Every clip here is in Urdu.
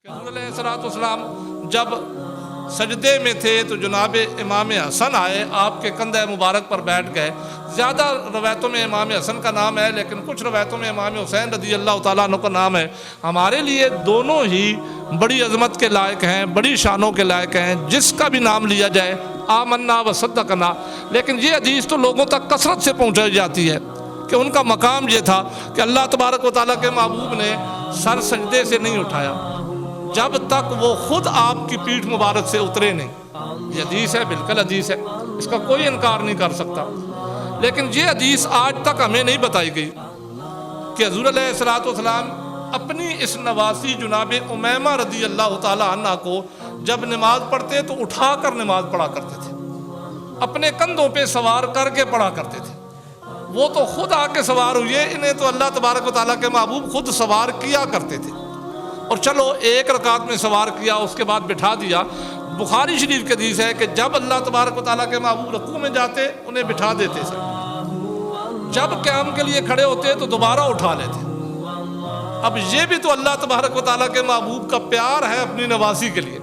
حضور علیہ الصلوۃ والسلام جب سجدے میں تھے تو جناب امام حسن آئے، آپ کے کندھے مبارک پر بیٹھ گئے۔ زیادہ روایتوں میں امام حسن کا نام ہے، لیکن کچھ روایتوں میں امام حسین رضی اللہ تعالیٰ عنہ کا نام ہے۔ ہمارے لیے دونوں ہی بڑی عظمت کے لائق ہیں، بڑی شانوں کے لائق ہیں، جس کا بھی نام لیا جائے آمنا و صدقنا۔ لیکن یہ حدیث تو لوگوں تک کثرت سے پہنچائی جاتی ہے کہ ان کا مقام یہ تھا کہ اللہ تبارک و تعالیٰ کے محبوب نے سر سجدے سے نہیں اٹھایا جب تک وہ خود آپ کی پیٹھ مبارک سے اترے نہیں۔ یہ حدیث ہے، بالکل حدیث ہے، اس کا کوئی انکار نہیں کر سکتا۔ لیکن یہ حدیث آج تک ہمیں نہیں بتائی گئی کہ حضور علیہ الصلوۃ والسلام اپنی اس نواسی جناب امیمہ رضی اللہ تعالیٰ عنہ کو جب نماز پڑھتے تو اٹھا کر نماز پڑھا کرتے تھے، اپنے کندھوں پہ سوار کر کے پڑھا کرتے تھے۔ وہ تو خود آ کے سوار ہوئے، انہیں تو اللہ تبارک و تعالیٰ کے محبوب خود سوار کیا کرتے تھے۔ اور چلو ایک رکعت میں سوار کیا، اس کے بعد بٹھا دیا۔ بخاری شریف کی حدیث ہے کہ جب اللہ تبارک و تعالیٰ کے محبوب رکوع میں جاتے انہیں بٹھا دیتے تھے، جب قیام کے لیے کھڑے ہوتے تو دوبارہ اٹھا لیتے۔ اب یہ بھی تو اللہ تبارک و تعالیٰ کے محبوب کا پیار ہے اپنی نواسی کے لیے۔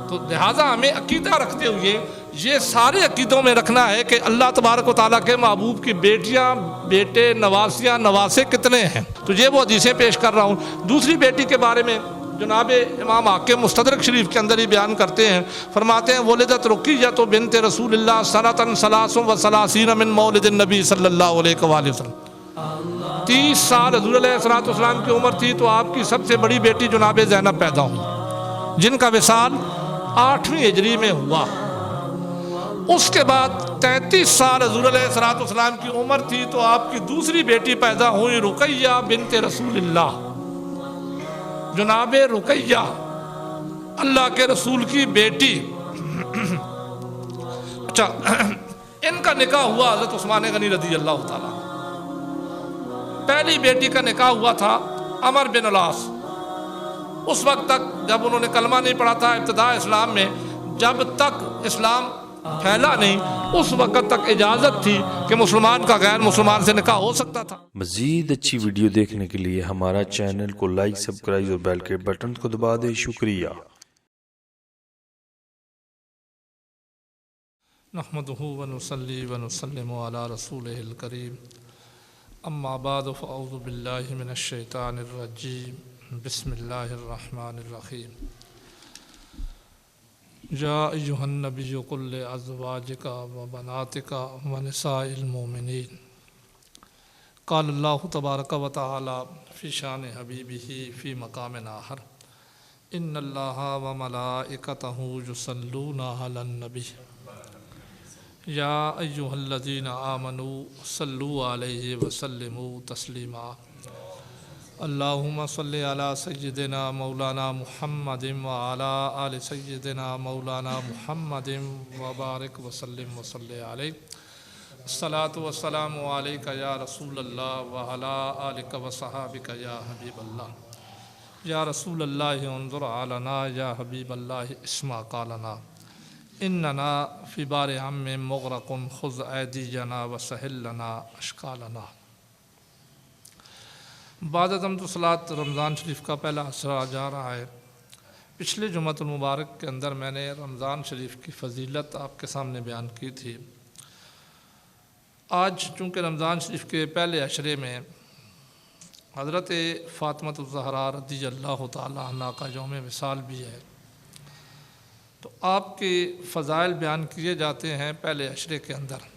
تو لہٰذا ہمیں عقیدہ رکھتے ہوئے یہ سارے عقیدوں میں رکھنا ہے کہ اللہ تبارک و تعالیٰ کے محبوب کی بیٹیاں، بیٹے، نواسیاں، نواسے کتنے ہیں۔ تو یہ وہ حدیثیں پیش کر رہا ہوں۔ دوسری بیٹی کے بارے میں جناب امام حاکم مستدرک شریف کے اندر ہی بیان کرتے ہیں، فرماتے ہیں ولدت رقیہ بنت رسول اللہ سنۃ ثلاث و ثلاثین من مولد النبی صلی اللہ علیہ وآلہ وسلم۔ 30 سال حضور علیہ الصلوۃ والسلام کی عمر تھی تو آپ کی سب سے بڑی بیٹی جناب زینب پیدا ہوئی، جن کا وصال 8ویں ہجری میں ہوا۔ اس کے بعد 33 سال حضور علیہ الصلوۃ والسلام کی عمر تھی تو آپ کی دوسری بیٹی پیدا ہوئی رقیہ بنت رسول اللہ، جناب رقیہ اللہ کے رسول کی بیٹی۔ اچھا، ان کا نکاح ہوا حضرت عثمان غنی رضی اللہ تعالیٰ۔ پہلی بیٹی کا نکاح ہوا تھا عمر بن العاص۔ اس وقت تک جب انہوں نے کلمہ نہیں پڑھا تھا ابتداء اسلام میں، جب تک اسلام پھیلا نہیں اس وقت تک اجازت تھی کہ مسلمان کا غیر مسلمان سے نکاح ہو سکتا تھا۔ مزید اچھی ویڈیو دیکھنے کے لیے ہمارا چینل کو لائک، سبسکرائب اور بیل کے بٹن کو دبا دیں۔ شکریہ۔ نحمدہ ونصلی ونسلم علی رسولہ الکریم، اما بعد فاعوذ باللہ من الشیطان الرجیم، بسم اللہ الرحمن الرحیم۔ یا ایہا النبی قل لازواجک و بناتک و نساء المؤمنین، قال اللہ تبارک و تعالی فی شان حبیبہ فی مقام آخر، ان اللہ و ملائکتہ یصلون علی النبی یا ایہا الذین آمنوا صلوا علیہ وسلموا تسلیما۔ اللہم صلی علی سیدنا مولانا محمد وعلی آل سیدنا مولانا محمد وبارک وسلم وصلی علیہ۔ الصلاۃ والسلام علیک یا رسول اللہ وعلی آلک وصحابک یا حبیب اللہ۔ یا رسول اللہ انظر علینا، یا حبیب اللہ اسمع قالنا، اننا فی بار ہم مغرق خذ ایدینا وسہل لنا اشکالنا۔ بعد حمد و صلوات رمضان شریف کا پہلا اثر جا رہا ہے۔ پچھلے جمعۃ المبارک کے اندر میں نے رمضان شریف کی فضیلت آپ کے سامنے بیان کی تھی۔ آج چونکہ رمضان شریف کے پہلے عشرے میں حضرت فاطمۃ الزہرا رضی اللہ تعالیٰ عنہ کا یوم وصال بھی ہے، تو آپ کے فضائل بیان کیے جاتے ہیں پہلے عشرے کے اندر۔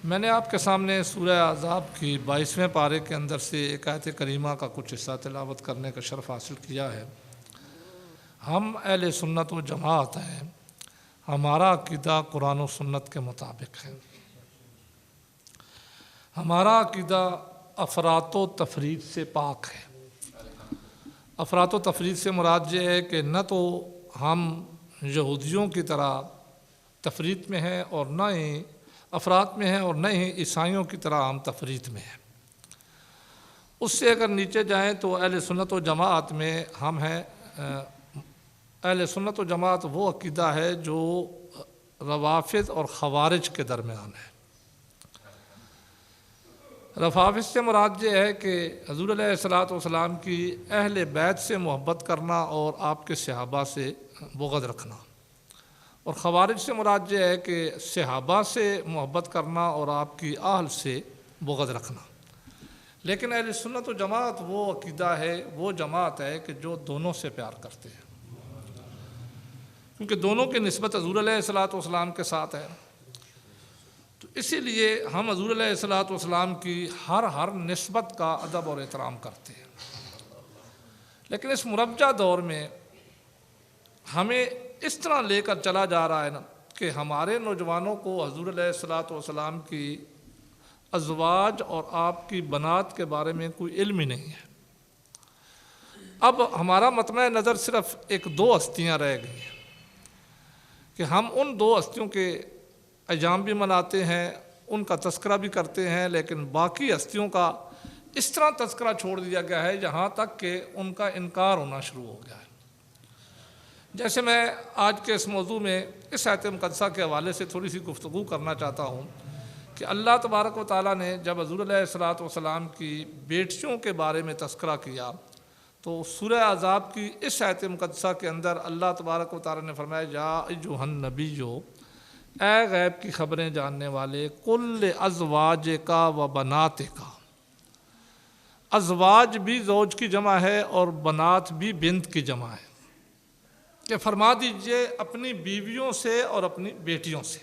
میں نے آپ کے سامنے سورہ احزاب کی 22ویں پارے کے اندر سے ایک آیت کریمہ کا کچھ حصہ تلاوت کرنے کا شرف حاصل کیا ہے۔ ہم اہل سنت و جماعت ہیں، ہمارا عقیدہ قرآن و سنت کے مطابق ہے۔ ہمارا عقیدہ افراط و تفریط سے پاک ہے۔ افراط و تفریط سے مراد یہ ہے کہ نہ تو ہم یہودیوں کی طرح تفریط میں ہیں اور نہ ہی افراط میں ہیں، اور نہ ہی عیسائیوں کی طرح ہم تفریط میں ہیں۔ اس سے اگر نیچے جائیں تو اہل سنت و جماعت میں ہم ہیں۔ اہل سنت و جماعت وہ عقیدہ ہے جو روافض اور خوارج کے درمیان ہے۔ رفافس سے مراد یہ ہے کہ حضور علیہ الصلوۃ والسلام کی اہل بیت سے محبت کرنا اور آپ کے صحابہ سے بغض رکھنا، اور خوارج سے مراد یہ ہے کہ صحابہ سے محبت کرنا اور آپ کی اہل سے بغض رکھنا۔ لیکن اہل سنت و جماعت وہ عقیدہ ہے، وہ جماعت ہے کہ جو دونوں سے پیار کرتے ہیں، کیونکہ دونوں کی نسبت حضور علیہ الصلوۃ والسلام کے ساتھ ہے، تو اسی لیے ہم حضور علیہ الصلوۃ والسلام کی ہر نسبت کا ادب اور احترام کرتے ہیں۔ لیکن اس مربجہ دور میں ہمیں اس طرح لے کر چلا جا رہا ہے نا کہ ہمارے نوجوانوں کو حضور علیہ الصلوۃ والسلام کی ازواج اور آپ کی بنات کے بارے میں کوئی علم ہی نہیں ہے۔ اب ہمارا مطمع نظر صرف ایک دو ہستیاں رہ گئی ہیں کہ ہم ان دو ہستیوں کے ایام بھی مناتے ہیں، ان کا تذکرہ بھی کرتے ہیں، لیکن باقی ہستیوں کا اس طرح تذکرہ چھوڑ دیا گیا ہے یہاں تک کہ ان کا انکار ہونا شروع ہو گیا ہے۔ جیسے میں آج کے اس موضوع میں اس آیت مقدسہ کے حوالے سے تھوڑی سی گفتگو کرنا چاہتا ہوں کہ اللہ تبارک و تعالیٰ نے جب حضور علیہ الصلوۃ والسلام کی بیٹیوں کے بارے میں تذکرہ کیا تو سورہ احزاب کی اس آیت مقدسہ کے اندر اللہ تبارک و تعالیٰ نے فرمایا یا ایھا النبی، اے غیب کی خبریں جاننے والے، کل ازواجک و بناتک، ازواج بھی زوج کی جمع ہے اور بنات بھی بنت کی جمع ہے، کہ فرما دیجئے اپنی بیویوں سے اور اپنی بیٹیوں سے۔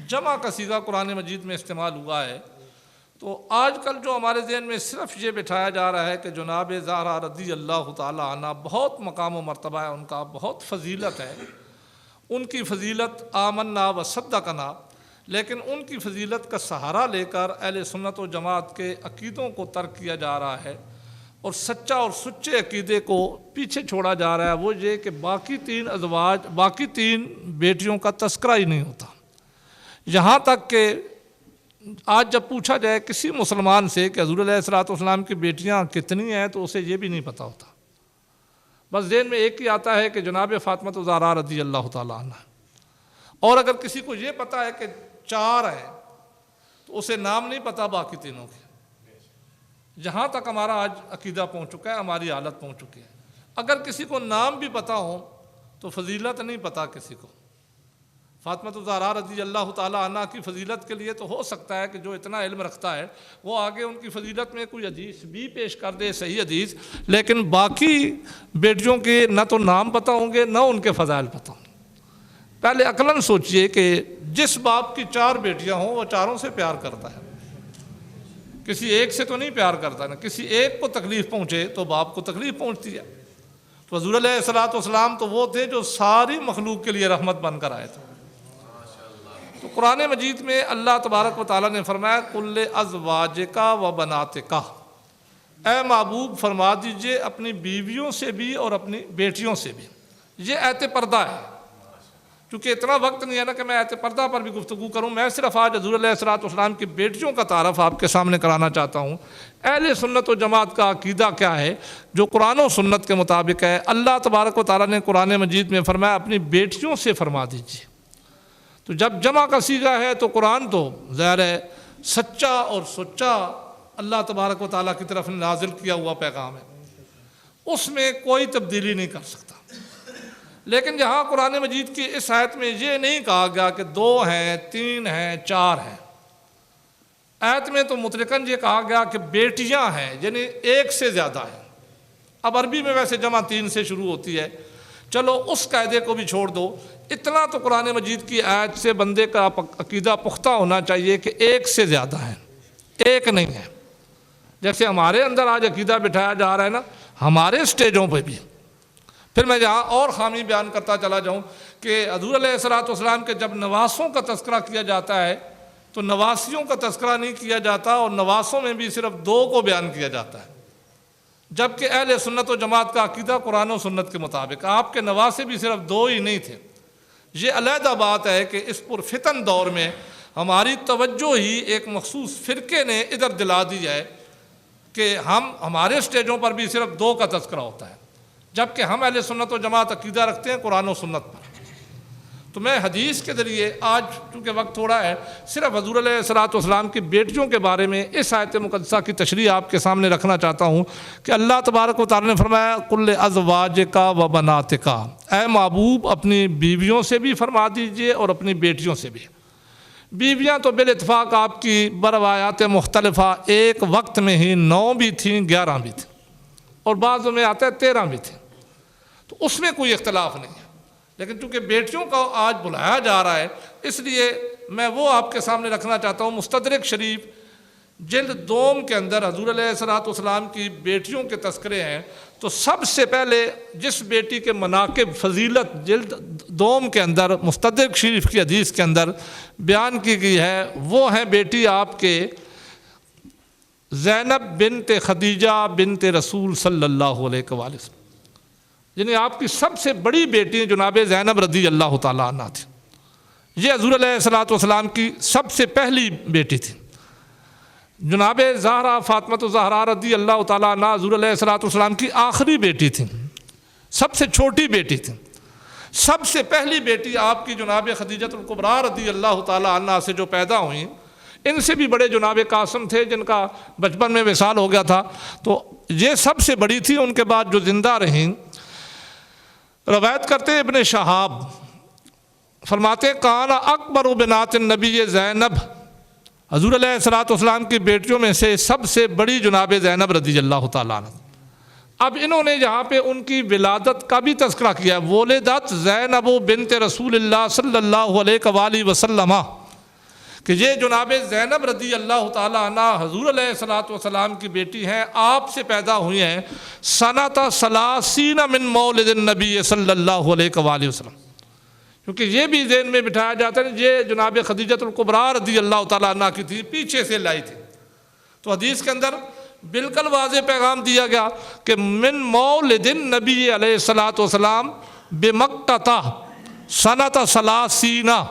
جمع کا صیغہ قرآن مجید میں استعمال ہوا ہے، تو آج کل جو ہمارے ذہن میں صرف یہ بٹھایا جا رہا ہے کہ جناب زہرا رضی اللہ تعالیٰ عنہ بہت مقام و مرتبہ ہے، ان کا بہت فضیلت ہے، ان کی فضیلت آمنا و صدقنا، لیکن ان کی فضیلت کا سہارا لے کر اہل سنت و جماعت کے عقیدوں کو ترک کیا جا رہا ہے اور سچا اور سچے عقیدے کو پیچھے چھوڑا جا رہا ہے۔ وہ یہ کہ باقی تین ازواج، باقی تین بیٹیوں کا تذکرہ ہی نہیں ہوتا، یہاں تک کہ آج جب پوچھا جائے کسی مسلمان سے کہ حضور علیہ الصلوۃ والسلام کی بیٹیاں کتنی ہیں تو اسے یہ بھی نہیں پتہ ہوتا، بس ذہن میں ایک ہی آتا ہے کہ جناب فاطمہ الزہرا رضی اللہ تعالیٰ عنہ، اور اگر کسی کو یہ پتہ ہے کہ 4 ہیں تو اسے نام نہیں پتہ باقی تینوں کے۔ جہاں تک ہمارا آج عقیدہ پہنچ چکا ہے، ہماری حالت پہنچ چکی ہے، اگر کسی کو نام بھی پتہ ہو تو فضیلت نہیں پتہ کسی کو۔ فاطمہ الزہرا رضی اللہ تعالیٰ عنہ کی فضیلت کے لیے تو ہو سکتا ہے کہ جو اتنا علم رکھتا ہے وہ آگے ان کی فضیلت میں کوئی حدیث بھی پیش کر دے، صحیح حدیث، لیکن باقی بیٹیوں کے نہ تو نام پتہ ہوں گے نہ ان کے فضائل پتہ ہوں گے۔ پہلے عقلاً سوچئے کہ جس باپ کی 4 بیٹیاں ہوں وہ چاروں سے پیار کرتا ہے، کسی ایک سے تو نہیں پیار کرتا، نا کسی ایک کو تکلیف پہنچے تو باپ کو تکلیف پہنچتی ہے۔ تو حضور علیہ الصلوۃ والسلام تو وہ تھے جو ساری مخلوق کے لیے رحمت بن کر آئے تھے۔ تو قرآن مجید میں اللہ تبارک و تعالیٰ نے فرمایا کل ازواجک و بناتک، اے محبوب فرما دیجئے اپنی بیویوں سے بھی اور اپنی بیٹیوں سے بھی۔ یہ آیت پردہ ہے، کیونکہ اتنا وقت نہیں ہے نا کہ میں آیت پردہ پر بھی گفتگو کروں، میں صرف آج حضور علیہ الصلوۃ والسلام کی بیٹیوں کا تعارف آپ کے سامنے کرانا چاہتا ہوں۔ اہل سنت و جماعت کا عقیدہ کیا ہے جو قرآن و سنت کے مطابق ہے؟ اللہ تبارک و تعالیٰ نے قرآن مجید میں فرمایا اپنی بیٹیوں سے فرما دیجئے۔ تو جب جمع کا صیغہ ہے تو قرآن تو ظاہر ہے سچا اور سچا اللہ تبارک و تعالیٰ کی طرف نازل کیا ہوا پیغام ہے، اس میں کوئی تبدیلی نہیں کر سکتا۔ لیکن جہاں قرآن مجید کی اس آیت میں یہ نہیں کہا گیا کہ 2 ہیں، 3 ہیں، 4 ہیں، آیت میں تو مطلقاً یہ کہا گیا کہ بیٹیاں ہیں، یعنی ایک سے زیادہ ہیں۔ اب عربی میں ویسے جمع 3 سے شروع ہوتی ہے، چلو اس قاعدے کو بھی چھوڑ دو، اتنا تو قرآن مجید کی آیت سے بندے کا عقیدہ پختہ ہونا چاہیے کہ ایک سے زیادہ ہیں، ایک نہیں ہے۔ جیسے ہمارے اندر آج عقیدہ بٹھایا جا رہا ہے نا ہمارے سٹیجوں پہ بھی۔ پھر میں جہاں اور خامی بیان کرتا چلا جاؤں کہ حضور علیہ الصلوۃ والسلام کے جب نواسوں کا تذکرہ کیا جاتا ہے تو نواسیوں کا تذکرہ نہیں کیا جاتا، اور نواسوں میں بھی صرف 2 کو بیان کیا جاتا ہے، جبکہ اہل سنت و جماعت کا عقیدہ قرآن و سنت کے مطابق آپ کے نواسے بھی صرف 2 ہی نہیں تھے۔ یہ علیحدہ بات ہے کہ اس پرفتن دور میں ہماری توجہ ہی ایک مخصوص فرقے نے ادھر دلا دی ہے کہ ہمارے سٹیجوں پر بھی صرف 2 کا تذکرہ ہوتا ہے، جبکہ ہم اہل سنت و جماعت عقیدہ رکھتے ہیں قرآن و سنت پر۔ تو میں حدیث کے ذریعے آج چونکہ وقت تھوڑا ہے صرف حضور علیہ الصلوۃ والسلام کی بیٹیوں کے بارے میں اس آیت مقدسہ کی تشریح آپ کے سامنے رکھنا چاہتا ہوں کہ اللہ تبارک و تعالی نے فرمایا قل ازواجک و بناتک، اے محبوب اپنی بیویوں سے بھی فرما دیجئے اور اپنی بیٹیوں سے بھی۔ بیویاں تو بالاتفاق آپ کی بروایات مختلفہ ایک وقت میں ہی 9 بھی تھیں، 11 بھی تھیں، اور بعضوں میں آتا ہے 13 بھی تھیں، تو اس میں کوئی اختلاف نہیں ہے۔ لیکن چونکہ بیٹیوں کا آج بلایا جا رہا ہے اس لیے میں وہ آپ کے سامنے رکھنا چاہتا ہوں۔ مستدرک شریف جلد 2 کے اندر حضور علیہ الصلوۃ والسلام کی بیٹیوں کے تذکرے ہیں، تو سب سے پہلے جس بیٹی کے مناقب فضیلت جلد 2 کے اندر مستدرک شریف کی حدیث کے اندر بیان کی گئی ہے وہ ہیں بیٹی آپ کے زینب بنت خدیجہ بنت رسول صلی اللہ علیہ وآلہ وسلم، یعنی آپ کی سب سے بڑی بیٹی جناب زینب رضی اللہ تعالیٰ عنہ تھی۔ یہ حضور علیہ الصلوۃ والسلام کی سب سے پہلی بیٹی تھی۔ جناب زہرا فاطمہ الزہرا رضی اللہ تعالیٰ عنہ حضور علیہ الصلوۃ والسلام کی آخری بیٹی تھی، سب سے چھوٹی بیٹی تھی۔ سب سے پہلی بیٹی آپ کی جناب خدیجۃ الکبریٰ رضی اللہ تعالیٰ عنہ سے جو پیدا ہوئیں، ان سے بھی بڑے جناب قاسم تھے جن کا بچپن میں وصال ہو گیا تھا، تو یہ سب سے بڑی تھی۔ ان کے بعد جو زندہ رہیں، روایت کرتے ہیں ابن شہاب فرماتے کان اکبر بنات النبی زینب، حضور علیہ الصلوۃ والسلام کی بیٹیوں میں سے سب سے بڑی جناب زینب رضی اللہ تعالیٰ عنہ۔ اب انہوں نے یہاں پہ ان کی ولادت کا بھی تذکرہ کیا، ولدت زینب بنت رسول اللہ صلی اللہ علیہ وآلہ وسلم، کہ یہ جناب زینب رضی اللہ تعالیٰ عنہ حضور علیہ الصلوۃ والسلام کی بیٹی ہیں، آپ سے پیدا ہوئی ہیں سنۃ 30 من مولد النبی صلی اللہ علیہ وآلہ وسلم۔ کیونکہ یہ بھی ذہن میں بٹھایا جاتا ہے یہ جناب خدیجۃ الکبریٰ رضی اللہ تعالیٰ عنہ کی تھی، پیچھے سے لائی تھی۔ تو حدیث کے اندر بالکل واضح پیغام دیا گیا کہ من مولد النبی علیہ الصلوۃ والسلام بمکہ سنۃ 30،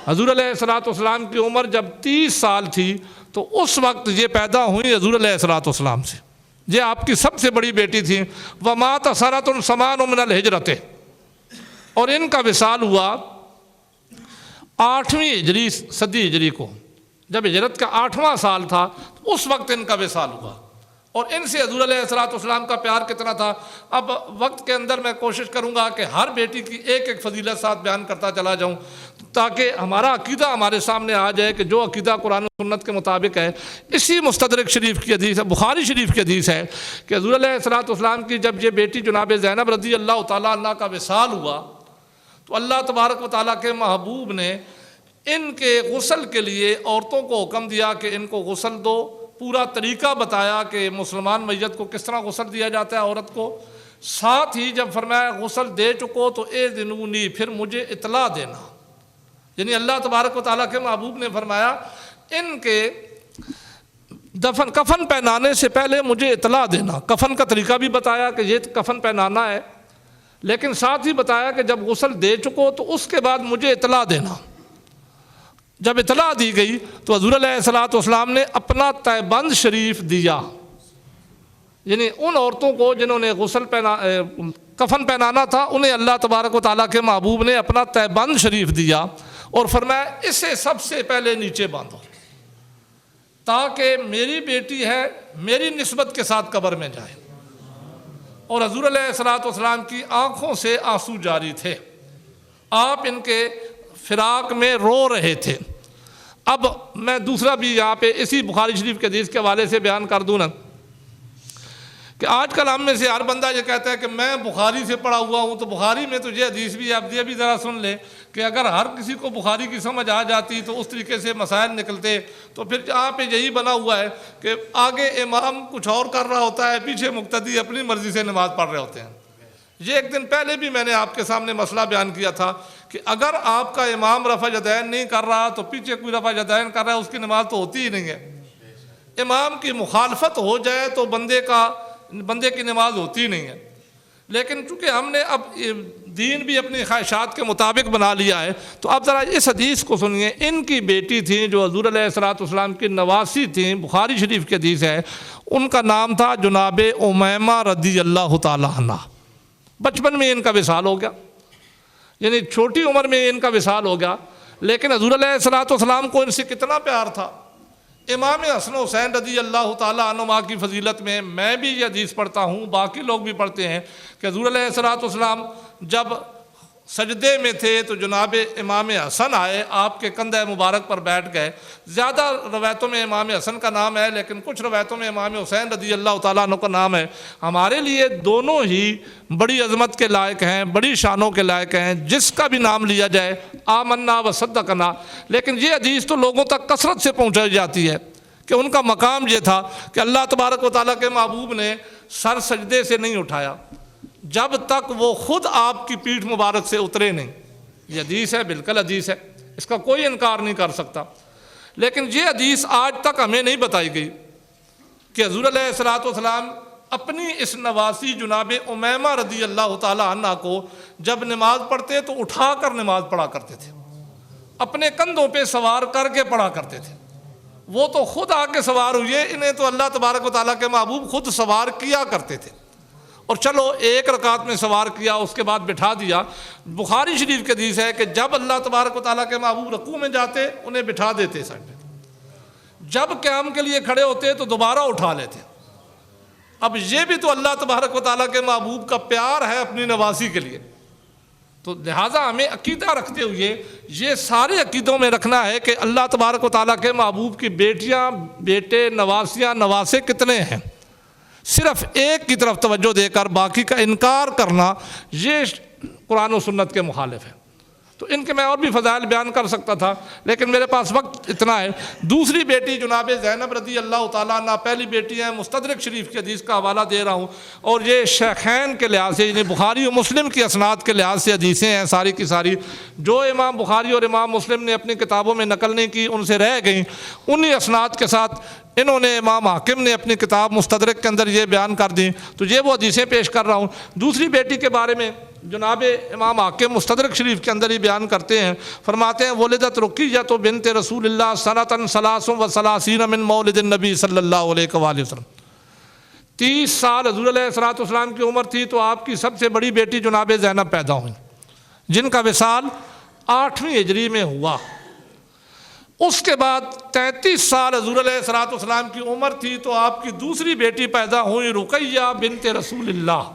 حضور علیہ الصلوۃ والسلام کی عمر جب 30 سال تھی تو اس وقت یہ پیدا ہوئی حضور علیہ الصلوۃ والسلام سے، یہ آپ کی سب سے بڑی بیٹی تھی۔ ومات سنۃ 8 من الہجرت، اور ان کا وصال ہوا 8ویں ہجری صدی ہجری کو، جب ہجرت کا 8واں سال تھا اس وقت ان کا وصال ہوا۔ اور ان سے حضور علیہ الصلوۃ والسلام کا پیار کتنا تھا، اب وقت کے اندر میں کوشش کروں گا کہ ہر بیٹی کی ایک ایک فضیلت ساتھ بیان کرتا چلا جاؤں تاکہ ہمارا عقیدہ ہمارے سامنے آ جائے کہ جو عقیدہ قرآن و سنت کے مطابق ہے۔ اسی مستدرک شریف کی حدیث ہے، بخاری شریف کی حدیث ہے کہ حضور علیہ الصلوۃ والسلام کی جب یہ بیٹی جناب زینب رضی اللہ تعالیٰ عنہ کا وصال ہوا تو اللہ تبارک و تعالیٰ کے محبوب نے ان کے غسل کے لیے عورتوں کو حکم دیا کہ ان کو غسل دو، پورا طریقہ بتایا کہ مسلمان میت کو کس طرح غسل دیا جاتا ہے عورت کو، ساتھ ہی جب فرمایا غسل دے چکو تو اذنونی، پھر مجھے اطلاع دینا، یعنی اللہ تبارک و تعالیٰ کے محبوب نے فرمایا ان کے کفن پہنانے سے پہلے مجھے اطلاع دینا۔ کفن کا طریقہ بھی بتایا کہ یہ کفن پہنانا ہے، لیکن ساتھ ہی بتایا کہ جب غسل دے چکو تو اس کے بعد مجھے اطلاع دینا۔ جب اطلاع دی گئی تو حضور علیہ الصلوۃ والسلام نے اپنا تہبند شریف دیا، یعنی ان عورتوں کو جنہوں نے کفن پہنانا تھا انہیں اللہ تبارک و تعالیٰ کے محبوب نے اپنا تہبند شریف دیا اور فرمایا اسے سب سے پہلے نیچے باندھو تاکہ میری بیٹی ہے میری نسبت کے ساتھ قبر میں جائے۔ اور حضور علیہ الصلوۃ والسلام کی آنکھوں سے آنسو جاری تھے، آپ ان کے فراق میں رو رہے تھے۔ اب میں دوسرا بھی یہاں پہ اسی بخاری شریف کے حدیث کے حوالے سے بیان کر دوں نا کہ آج کل ہم میں سے ہر بندہ یہ کہتا ہے کہ میں بخاری سے پڑھا ہوا ہوں، تو بخاری میں تو یہ حدیث بھی آپ یہ بھی ذرا سن لیں کہ اگر ہر کسی کو بخاری کی سمجھ آ جاتی تو اس طریقے سے مسائل نکلتے، تو پھر یہاں پہ یہی بنا ہوا ہے کہ آگے امام کچھ اور کر رہا ہوتا ہے، پیچھے مقتدی اپنی مرضی سے نماز پڑھ رہے ہوتے ہیں۔ یہ ایک دن پہلے بھی میں نے آپ کے سامنے مسئلہ بیان کیا تھا کہ اگر آپ کا امام رفع یدین نہیں کر رہا تو پیچھے کوئی رفع یدین کر رہا ہے، اس کی نماز تو ہوتی ہی نہیں ہے۔ امام کی مخالفت ہو جائے تو بندے کی نماز ہوتی نہیں ہے۔ لیکن چونکہ ہم نے اب دین بھی اپنی خواہشات کے مطابق بنا لیا ہے، تو اب ذرا اس حدیث کو سنیے۔ ان کی بیٹی تھیں جو حضور علیہ الصلوۃ والسلام کی نواسی تھیں، بخاری شریف کی حدیث ہے، ان کا نام تھا جناب امیمہ رضی اللہ تعالیٰ عنہ۔ بچپن میں ان کا وصال ہو گیا، یعنی چھوٹی عمر میں ان کا وصال ہو گیا، لیکن حضور علیہ الصلوۃ والسلام کو ان سے کتنا پیار تھا۔ امام حسن حسین رضی اللہ تعالیٰ عنہما کی فضیلت میں بھی یہ حدیث پڑھتا ہوں، باقی لوگ بھی پڑھتے ہیں کہ حضور علیہ الصلوۃ والسلام جب سجدے میں تھے تو جناب امام حسن آئے، آپ کے کندھے مبارک پر بیٹھ گئے۔ زیادہ روایتوں میں امام حسن کا نام ہے، لیکن کچھ روایتوں میں امام حسین رضی اللہ تعالیٰ عنہ کا نام ہے۔ ہمارے لیے دونوں ہی بڑی عظمت کے لائق ہیں، بڑی شانوں کے لائق ہیں، جس کا بھی نام لیا جائے آمنا و صدقنا۔ لیکن یہ حدیث تو لوگوں تک کثرت سے پہنچائی جاتی ہے کہ ان کا مقام یہ تھا کہ اللہ تبارک و تعالیٰ کے محبوب نے سر سجدے سے نہیں اٹھایا جب تک وہ خود آپ کی پیٹھ مبارک سے اترے نہیں۔ یہ حدیث ہے، بالکل حدیث ہے، اس کا کوئی انکار نہیں کر سکتا۔ لیکن یہ حدیث آج تک ہمیں نہیں بتائی گئی کہ حضور علیہ الصلوۃ والسلام اپنی اس نواسی جناب امیمہ رضی اللہ تعالیٰ عنہ کو جب نماز پڑھتے تو اٹھا کر نماز پڑھا کرتے تھے، اپنے کندھوں پہ سوار کر کے پڑھا کرتے تھے۔ وہ تو خود آ کے سوار ہوئے، انہیں تو اللہ تبارک و تعالیٰ کے محبوب خود سوار کیا کرتے تھے۔ اور چلو ایک رکعت میں سوار کیا، اس کے بعد بٹھا دیا۔ بخاری شریف کے حدیث ہے کہ جب اللہ تبارک و تعالیٰ کے محبوب رکوع میں جاتے انہیں بٹھا دیتے سائڈ پہ، جب قیام کے لیے کھڑے ہوتے تو دوبارہ اٹھا لیتے۔ اب یہ بھی تو اللہ تبارک و تعالیٰ کے محبوب کا پیار ہے اپنی نواسی کے لیے۔ تو لہٰذا ہمیں عقیدہ رکھتے ہوئے یہ سارے عقیدوں میں رکھنا ہے کہ اللہ تبارک و تعالیٰ کے محبوب کی بیٹیاں، بیٹے، نواسیاں، نواسے کتنے ہیں، صرف ایک کی طرف توجہ دے کر باقی کا انکار کرنا یہ قرآن و سنت کے مخالف ہے۔ تو ان کے میں اور بھی فضائل بیان کر سکتا تھا، لیکن میرے پاس وقت اتنا ہے۔ دوسری بیٹی جناب زینب رضی اللہ تعالیٰ عنہ، پہلی بیٹی ہے، مستدرک شریف کی حدیث کا حوالہ دے رہا ہوں، اور یہ شیخین کے لحاظ سے، یعنی بخاری و مسلم کی اسناد کے لحاظ سے حدیثیں ہیں ساری کی ساری، جو امام بخاری اور امام مسلم نے اپنی کتابوں میں نقل نہیں کی، ان سے رہ گئیں، انہی اسناد کے ساتھ انہوں نے امام حاکم نے اپنی کتاب مستدرک کے اندر یہ بیان کر دیں، تو یہ وہ حدیثیں پیش کر رہا ہوں۔ دوسری بیٹی کے بارے میں جناب امام حاکم مستدرک شریف کے اندر ہی بیان کرتے ہیں، فرماتے ہیں ولدت رقیہ بنت رسول اللہ سنۃ 33 من مولد النبی صلی اللہ علیہ وآلہ وسلم۔ 30 سال حضور علیہ الصلوۃ والسلام کی عمر تھی تو آپ کی سب سے بڑی بیٹی جناب زینب پیدا ہوئی، جن کا وصال 8ویں ہجری میں ہوا۔ اس کے بعد 33 سال حضور علیہ الصلوۃ والسلام کی عمر تھی تو آپ کی دوسری بیٹی پیدا ہوئی رقیہ بنت رسول اللہ،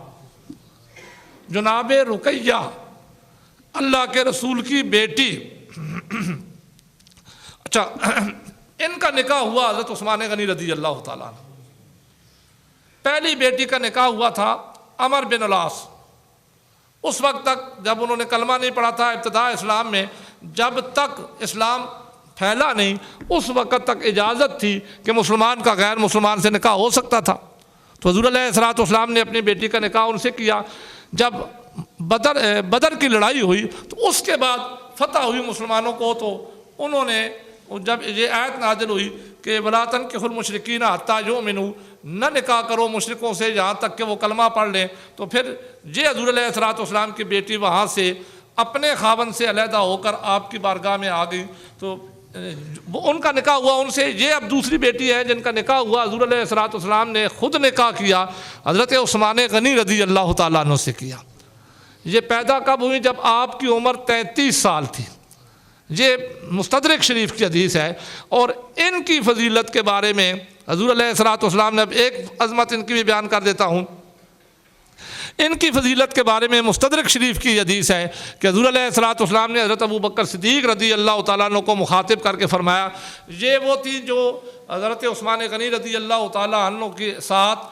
جناب رقیہ اللہ کے رسول کی بیٹی۔ اچھا، ان کا نکاح ہوا حضرت عثمان غنی رضی اللہ تعالیٰ عنہ۔ پہلی بیٹی کا نکاح ہوا تھا عمر بن العاص۔ اس وقت تک جب انہوں نے کلمہ نہیں پڑھا تھا ابتداء اسلام میں، جب تک اسلام پھیلا نہیں اس وقت تک اجازت تھی کہ مسلمان کا غیر مسلمان سے نکاح ہو سکتا تھا۔ تو حضور علیہ الصلوۃ والسلام نے اپنی بیٹی کا نکاح ان سے کیا۔ جب بدر کی لڑائی ہوئی تو اس کے بعد فتح ہوئی مسلمانوں کو، تو انہوں نے جب یہ آیت نازل ہوئی کہ وَلَا تَنكِحُوا الْمُشْرِكِينَ حَتَّىٰ يُؤْمِنُوا، نہ نکاح کرو مشرکوں سے یہاں تک کہ وہ کلمہ پڑھ لیں، تو پھر یہ حضور علیہ الصلوۃ والسلام کی بیٹی وہاں سے اپنے خاوند سے علیحدہ ہو کر آپ کی بارگاہ میں آ گئی، تو ان کا نکاح ہوا ان سے۔ یہ اب دوسری بیٹی ہے جن کا نکاح ہوا حضور علیہ الصلوۃ والسلام نے خود نکاح کیا، حضرت عثمان غنی رضی اللہ تعالیٰ عنہ سے کیا۔ یہ پیدا کب ہوئی؟ جب آپ کی عمر 33 سال تھی۔ یہ مستدرک شریف کی حدیث ہے، اور ان کی فضیلت کے بارے میں حضور علیہ الصلوۃ والسلام نے، اب ایک عظمت ان کی بھی بیان کر دیتا ہوں۔ ان کی فضیلت کے بارے میں مستدرک شریف کی حدیث ہے کہ حضور علیہ الصلوۃ والسلام نے حضرت ابوبکر صدیق رضی اللہ تعالیٰ عنہ کو مخاطب کر کے فرمایا، یہ وہ تھی جو حضرت عثمان غنی رضی اللہ تعالیٰ عنہ کے ساتھ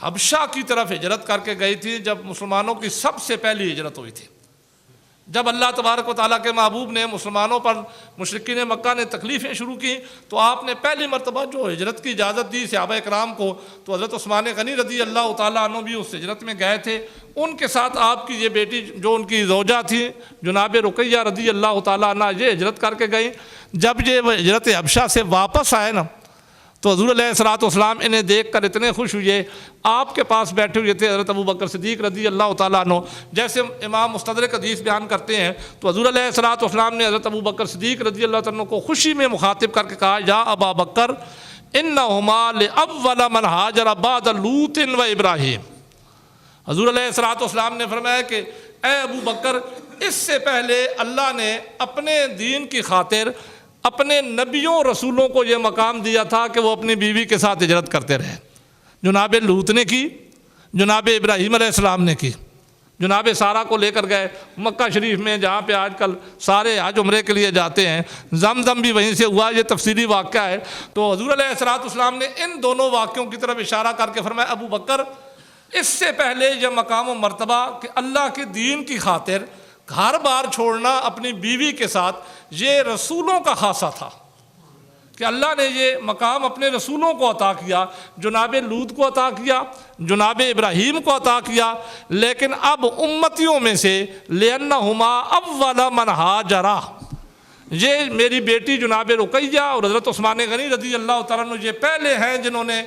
حبشہ کی طرف ہجرت کر کے گئی تھی، جب مسلمانوں کی سب سے پہلی ہجرت ہوئی تھی۔ جب اللہ تبارک و تعالیٰ کے محبوب نے مسلمانوں پر مشرکین مکہ نے تکلیفیں شروع کی تو آپ نے پہلی مرتبہ جو ہجرت کی اجازت دی صحابہ اکرام کو، تو حضرت عثمان غنی رضی اللہ تعالیٰ عنہ بھی اس ہجرت میں گئے تھے۔ ان کے ساتھ آپ کی یہ بیٹی جو ان کی زوجہ تھی جناب رقیہ رضی اللہ تعالیٰ عنہ، یہ ہجرت کر کے گئیں۔ جب یہ ہجرت حبشہ سے واپس آئے نا، تو حضور علیہ الصلوۃ والسلام انہیں دیکھ کر اتنے خوش ہوئے، آپ کے پاس بیٹھے ہوئے تھے حضرت ابوبکر صدیق رضی اللہ تعالیٰ عنہ۔ جیسے امام مستدرک حدیث بیان کرتے ہیں تو حضور علیہ الصلوۃ والسلام نے حضرت ابوبکر صدیق رضی اللہ تعالیٰ عنہ کو خوشی میں مخاطب کر کے کہا، یا ابا بکر انہما لأول من ہاجر بعد لوط و ابراہیم۔ حضور علیہ الصلوۃ والسلام نے فرمایا کہ اے ابو بکر، اس سے پہلے اللہ نے اپنے دین کی خاطر اپنے نبیوں رسولوں کو یہ مقام دیا تھا کہ وہ اپنی بیوی کے ساتھ ہجرت کرتے رہے۔ جناب لوط نے کی، جناب ابراہیم علیہ السلام نے کی، جناب سارہ کو لے کر گئے مکہ شریف میں، جہاں پہ آج کل سارے حج عمرے کے لیے جاتے ہیں، زمزم بھی وہیں سے ہوا، یہ تفصیلی واقعہ ہے۔ تو حضور علیہ السلام نے ان دونوں واقعوں کی طرف اشارہ کر کے فرمایا ابو بکر، اس سے پہلے یہ مقام و مرتبہ کہ اللہ کے دین کی خاطر گھر بار چھوڑنا اپنی بیوی کے ساتھ، یہ رسولوں کا خاصہ تھا کہ اللہ نے یہ مقام اپنے رسولوں کو عطا کیا، جناب لوط کو عطا کیا، جناب ابراہیم کو عطا کیا، لیکن اب امتیوں میں سے لِأَنَّهُمَا أَوَّلَ مَنْ هَاجَرَ، یہ میری بیٹی جناب رقیہ اور حضرت عثمان غنی رضی اللہ تعالیٰ عنہ یہ پہلے ہیں جنہوں نے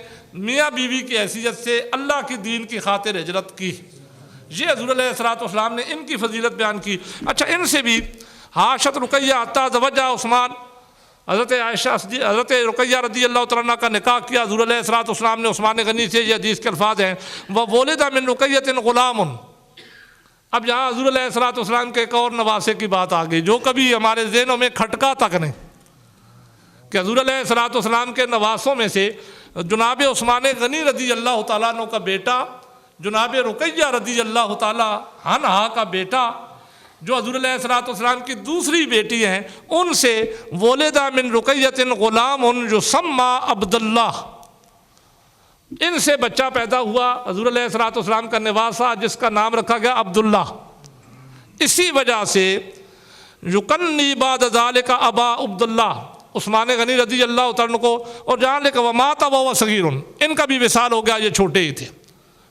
میاں بیوی کی حیثیت سے اللہ کی دین کی خاطر ہجرت کی۔ یہ حضور علیہ السلام نے ان کی فضیلت بیان کی۔ اچھا، ان سے بھی حاشت رقیہ حتی زوجہ عثمان، حضرت عائشہ حضرت رقیہ رضی اللہ تعالیٰ عنہ کا نکاح کیا حضور علیہ السلام نے عثمان غنی سے، یہ حدیث کے الفاظ ہیں وَوُلِدَ مِن رقیۃ غلام۔ اب یہاں حضور علیہ السلام کے ایک اور نواسے کی بات آ گئی جو کبھی ہمارے ذہنوں میں کھٹکا تک نہیں، کہ حضور علیہ السلام کے نواسوں میں سے جناب عثمان غنی رضی اللہ تعالیٰ عنہ کا بیٹا، جناب رقیہ رضی اللہ تعالیٰ عنہا کا بیٹا، جو حضور علیہ السلام کی دوسری بیٹی ہیں، ان سے وولد من رقیۃ غلام یسمى عبداللہ، ان سے بچہ پیدا ہوا حضور علیہ السلام کا نواسہ جس کا نام رکھا گیا عبداللہ۔ اسی وجہ سے یکنی بعد ذالک ابا عبداللہ، عثمان غنی رضی اللہ تعالیٰ عنہ کو، اور جہاں لے کہ ومات وهو صغیر، ان کا بھی وصال ہو گیا، یہ چھوٹے ہی تھے۔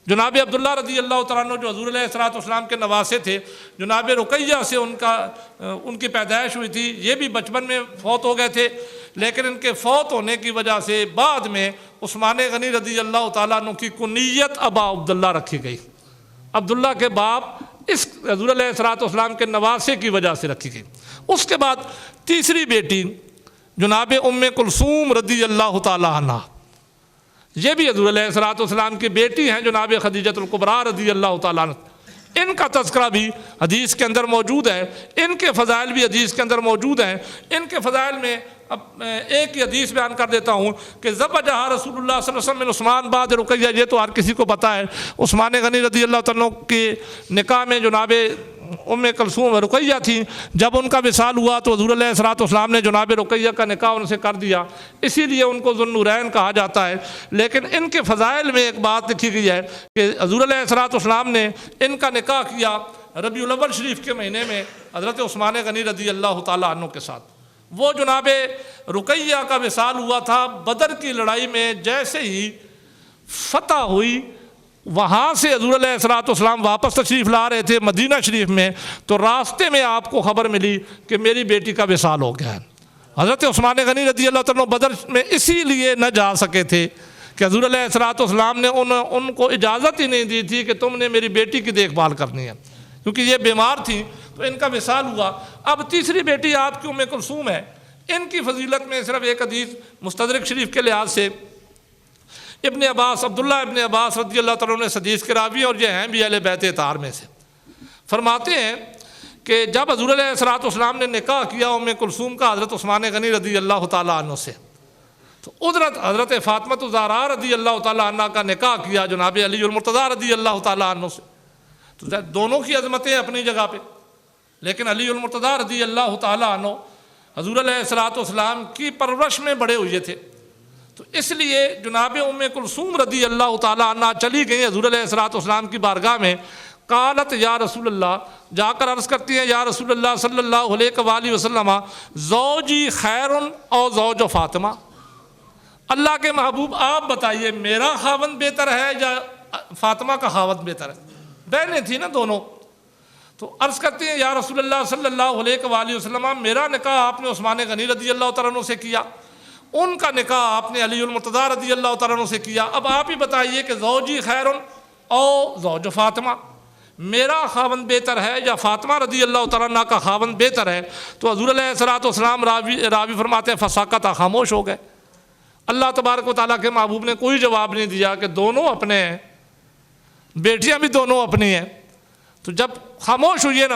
جناب عبداللہ رضی اللہ تعالیٰ عنہ جو حضور علیہ السلام کے نواسے تھے، جناب رقیہ سے ان کی پیدائش ہوئی تھی، یہ بھی بچپن میں فوت ہو گئے تھے، لیکن ان کے فوت ہونے کی وجہ سے بعد میں عثمان غنی رضی اللہ تعالیٰ عنہ کی کنیت ابا عبداللہ رکھی گئی، عبداللہ کے باپ اس حضور علیہ السلام کے نواسے کی وجہ سے رکھی گئی۔ اس کے بعد تیسری بیٹی جناب ام کلثوم رضی اللہ تعالیٰ عنہ، یہ بھی حضور علیہ السلام کی بیٹی ہیں جناب خدیجہ الکبریٰ رضی اللہ تعالیٰ عنہ، ان کا تذکرہ بھی حدیث کے اندر موجود ہے، ان کے فضائل بھی حدیث کے اندر موجود ہیں۔ ان کے فضائل میں اب ایک ہی حدیث بیان کر دیتا ہوں کہ زوجہا رسول اللہ صلی اللہ علیہ وسلم من عثمان بعد رقیہ، یہ تو ہر کسی کو پتہ ہے، عثمان غنی رضی اللہ تعالیٰ کے نکاح میں جناب ام کلثوم رقیہ تھیں، جب ان کا وصال ہوا تو حضور علیہ السلام نے جناب رقیہ کا نکاح ان سے کر دیا، اسی لیے ان کو ذو النورین کہا جاتا ہے۔ لیکن ان کے فضائل میں ایک بات لکھی گئی ہے کہ حضور علیہ السلام نے ان کا نکاح کیا ربیع الاول شریف کے مہینے میں حضرت عثمان غنی رضی اللہ تعالیٰ عنہ کے ساتھ۔ وہ جناب رقیہ کا وصال ہوا تھا بدر کی لڑائی میں، جیسے ہی فتح ہوئی وہاں سے حضور علیہ السلام واپس تشریف لا رہے تھے مدینہ شریف میں، تو راستے میں آپ کو خبر ملی کہ میری بیٹی کا وصال ہو گیا ہے۔ حضرت عثمان غنی رضی اللہ تعالیٰ بدر میں اسی لیے نہ جا سکے تھے کہ حضور علیہ السلام نے ان کو اجازت ہی نہیں دی تھی کہ تم نے میری بیٹی کی دیکھ بھال کرنی ہے، کیونکہ یہ بیمار تھی، تو ان کا وصال ہوا۔ اب تیسری بیٹی آپ کی ام کلثوم ہے، ان کی فضیلت میں صرف ایک حدیث مستدرک شریف کے لحاظ سے ابن عباس عبداللہ ابن عباس رضی اللہ تعالیٰ عنہ اس حدیث کے راوی، اور یہ ہیں بھی اہل بیت اطہار میں سے، فرماتے ہیں کہ جب حضور علیہ السلام نے نکاح کیا ام کلثوم کا حضرت عثمان غنی رضی اللہ تعالیٰ عنہ سے، تو حضرت فاطمہ الزہرا رضی اللہ تعالیٰ عنہ کا نکاح کیا جناب علی المرتضیٰ رضی اللہ تعالیٰ عنہ سے۔ تو دونوں کی عظمتیں اپنی جگہ پہ، لیکن علی المرتضیٰ رضی اللہ تعالیٰ عنہ حضور علیہ السلام کی پرورش میں بڑے ہوئے تھے، تو اس لیے جناب ام کلثوم رضی اللہ تعالیٰ عنہ چلی گئی حضور علیہ السلام کی بارگاہ میں، قالت یا رسول اللہ، جا کر عرض کرتی ہیں یا رسول اللہ صلی اللہ علیہ وآلہ وسلم زوجی خیر او زوج فاطمہ، اللہ کے محبوب آپ بتائیے میرا خاوند بہتر ہے یا فاطمہ کا خاوند بہتر ہے؟ بہنیں تھیں نا دونوں، تو عرض کرتی ہیں یا رسول اللہ صلی اللہ علیہ وآلہ وسلم میرا نکاح آپ نے عثمان غنی رضی اللہ تعالیٰ عنہ سے کیا، ان کا نکاح آپ نے علی المرتضیٰ رضی اللہ تعالیٰ عنہ سے کیا، اب آپ ہی بتائیے کہ زوجی خیر او زوج فاطمہ، میرا خاوند بہتر ہے یا فاطمہ رضی اللہ تعالیٰ عنہ کا خاوند بہتر ہے؟ تو حضور علیہ السلام راوی فرماتے ہیں فسکت، خاموش ہو گئے۔ اللہ تبارک و تعالیٰ کے محبوب نے کوئی جواب نہیں دیا کہ دونوں اپنے ہیں، بیٹیاں بھی دونوں اپنی ہیں۔ تو جب خاموش ہوئی ہے نا،